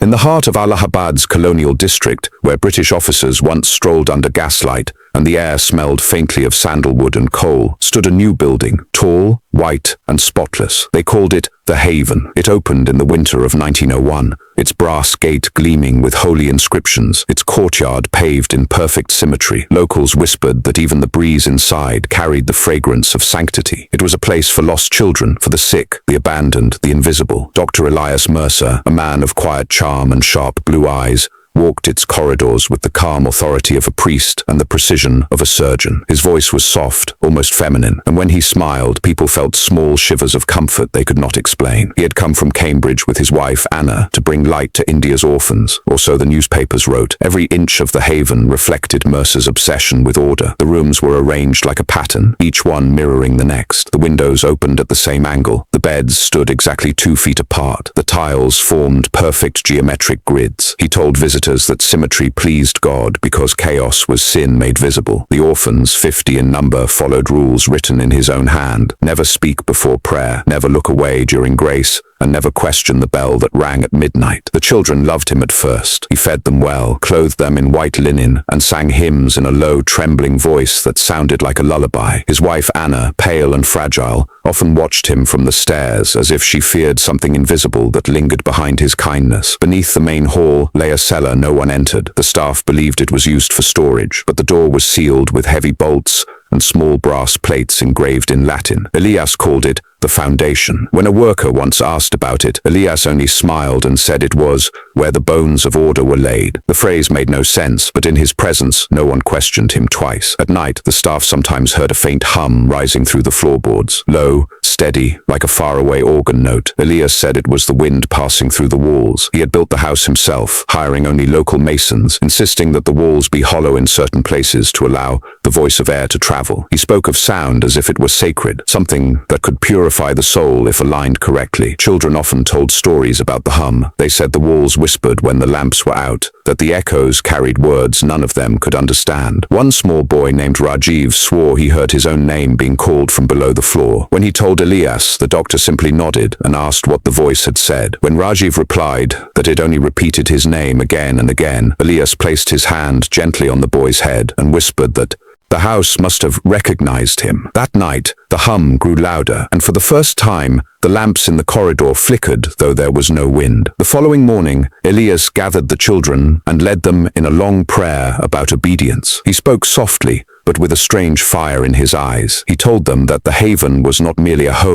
In the heart of Allahabad's colonial district, where British officers once strolled under gaslight and the air smelled faintly of sandalwood and coal, stood a new building, tall, white, and spotless. They called it the Haven. It opened in the winter of 1901, its brass gate gleaming with holy inscriptions, its courtyard paved in perfect symmetry. Locals whispered that even the breeze inside carried the fragrance of sanctity. It was a place for lost children, for the sick, the abandoned, the invisible. Dr. Elias Mercer, a man of quiet charm and sharp blue eyes, walked its corridors with the calm authority of a priest and the precision of a surgeon. His voice was soft, almost feminine, and when he smiled, people felt small shivers of comfort they could not explain. He had come from Cambridge with his wife, Anna, to bring light to India's orphans, or so the newspapers wrote. Every inch of the Haven reflected Mercer's obsession with order. The rooms were arranged like a pattern, each one mirroring the next. The windows opened at the same angle. The beds stood exactly 2 feet apart. The tiles formed perfect geometric grids. He told visitors that symmetry pleased God because chaos was sin made visible. The orphans, 50 in number, followed rules written in his own hand. Never speak before prayer, never look away during grace, and never question the bell that rang at midnight. The children loved him at first. He fed them well, clothed them in white linen, and sang hymns in a low, trembling voice that sounded like a lullaby. His wife Anna, pale and fragile, often watched him from the stairs as if she feared something invisible that lingered behind his kindness. Beneath the main hall lay a cellar no one entered. The staff believed it was used for storage, but the door was sealed with heavy bolts and small brass plates engraved in Latin. Elias called it the foundation. When a worker once asked about it, Elias only smiled and said it was where the bones of order were laid. The phrase made no sense, but in his presence, no one questioned him twice. At night, the staff sometimes heard a faint hum rising through the floorboards. Low, steady, like a faraway organ note. Elias said it was the wind passing through the walls. He had built the house himself, hiring only local masons, insisting that the walls be hollow in certain places to allow the voice of air to travel. He spoke of sound as if it were sacred, something that could purify the soul if aligned correctly. Children often told stories about the hum. They said the walls whispered when the lamps were out, that the echoes carried words none of them could understand. One small boy named Rajiv swore he heard his own name being called from below the floor. When he told Elias, the doctor simply nodded and asked what the voice had said. When Rajiv replied that it only repeated his name again and again, Elias placed his hand gently on the boy's head and whispered that the house must have recognized him. That night, the hum grew louder, and for the first time, the lamps in the corridor flickered, though there was no wind. The following morning, Elias gathered the children and led them in a long prayer about obedience. He spoke softly, but with a strange fire in his eyes. He told them that the Haven was not merely a home,